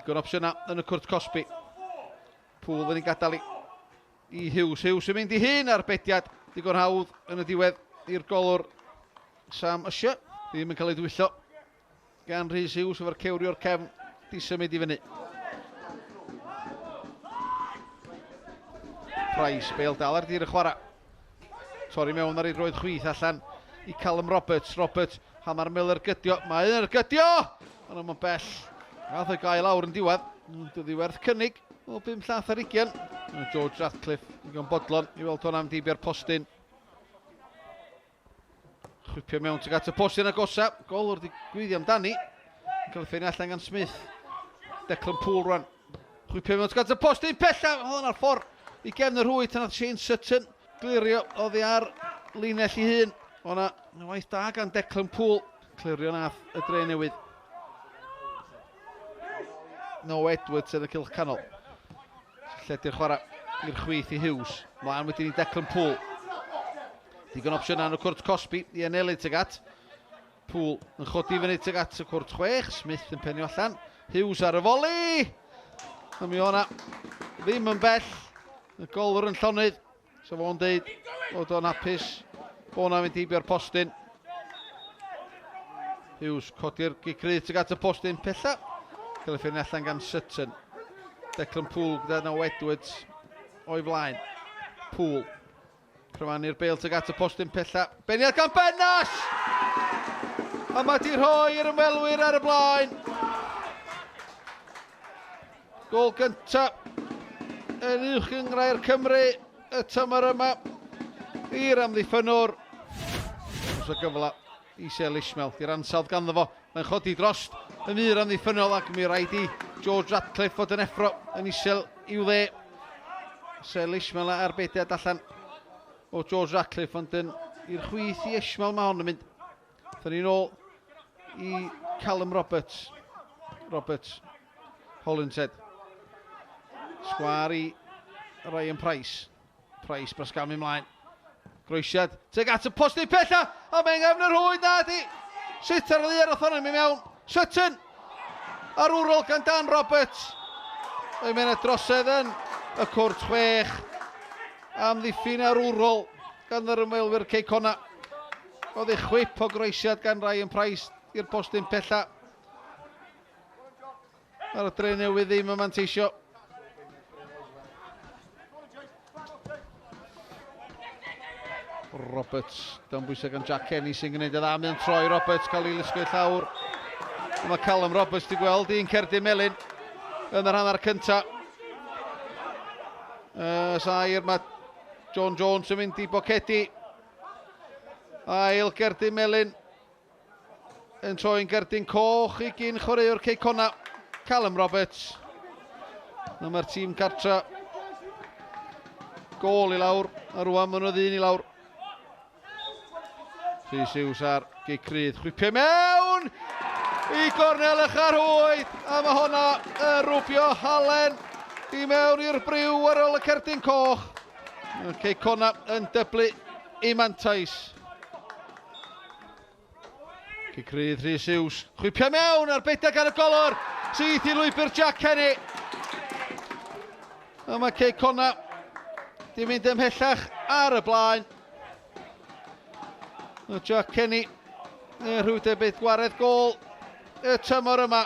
Digon opsiynau yn y cwrt Cosby. Pŵl fydd ni'n gadael i Hughes. Hughes yn mynd i hun ar bediad. Digon hawdd yn y diwedd i'r golwr Sam Usher. Ddim yn cael ei ddwyllo gan Rhys Hughes efo'r cewrio'r cefn. Di symud i fyny. Price, Bale dal ar dir y chwarae. Torri mewn ar ei roedd chwith allan i Callum Roberts. Roberts, Hamar Miller gydio. Mae un ar gydio! Ond yma'n bell. Gath o'i gael lawr yn diwedd. Dyddi werth cynnig o 5 llath ar 20. George Ratcliffe, digon bodlon i weld hwn am dibio'r postyn. Chwipio mewn tuag at y postyn agosa. Golwr di gwyddi amdani. Cael ei ffeinio allan gan Smith. Declan Poole rwan. Chwipio mewn tuag at y postyn pella. Oedd hwn ar ffordd i gefn yr hwyd. Yna Shane Sutton. Glirio oddi ar linell i hun. O'na waith da gan Declan Poole. Clirio nath y Drenewydd. No Edwards yn y cylch canol. Lledu'r chwarae i'r chwith i Hughes. Mlaen wedyn i Declan Poole. Digon opsiynau yn y cwrt Cosby i anelu tuag at. Poole yn chodi fyny tuag at y cwrt 6. Smith yn penio allan. Hughes ar y foli. A mi o'na ddim yn bell. Y golwr yn llonydd. So fo'n deud bod o'n hapus. Bod o'na mynd i bio'r postyn. Hughes codi'r gigrydd tuag at y postyn pella. Cael ei ffeinio allan gan Sutton. Declan Poole gyda No Edwards o'i flaen. Poole. Cryfannu'r Bale tuag at y postyn pella. Beniad gan Benas! A mae di rhoi'r ymwelwyr ar y blaen. Gol gynta yn uwch yngrau'r Cymru y tymor yma i'r amddiffynwr. Os o gyfla i Sel Ishmael. Di'r ansawdd ganddo fo. Mae'n chodi drost y mur amddiffynol ac mi rhaid i George Ratcliffe fod yn effro yn isel i'w dde. Sel Ishmael ar bediad allan o George Ratcliffe ond yn i'r chwith i Ishmael mae hon yn mynd. Fydden ni'n ôl i Callum Roberts. Roberts. Hollinshead. Sgwar i Ryan Price. Price brasgam ymlaen. Groesiad. Teg at y postyn pella. A mae'n gefn yr hwyd na di. Sut ar y ddiar oedd hwnna'n mynd mewn. Sutton. Ar wrol gan Dan Roberts. Mae'n mynd drosedd yn y cwrt 6. Am ddiffyn ar wrol gan yr ymwelwyr Cei Connah. Oedd ei chwip o groesiad gan Ryan Price i'r postyn pella. Ar y Drenewydd ddim yn manteisio. Roberts, dan bwysau gan Jack Kenny sy'n gwneud y dda. Mae'n troi Roberts, cael ei lusgo i llawr. Mae Callum Roberts di gweld un cerdyn melyn yn yr hanner cynta. Sair, mae John Jones yn mynd i bocedi. Ail gerdyn melyn yn troi'n gerdyn coch i gyn chwaraewr Cei Connah. Callum Roberts. Mae'r tîm cartra. Gol i lawr, a rwan maen nhw ddyn i lawr. Rhys Hughes ar gigrydd. Chwipio mewn! I gornel eich ar hwyd. A mae hwnna yn rwbio halen i mewn i'r briw ar ôl y cerdyn coch. Cei Connah yn dyblu i mantais. Gigrydd Rhys Hughes. Chwipio mewn ar beidio gan y golwr. Sydd i lwybr Jack Kenny. A mae Cei Connah di mynd ymhellach ar y blaen. Jack Kenny, rhyw debydd gwaredd gol y tymor yma.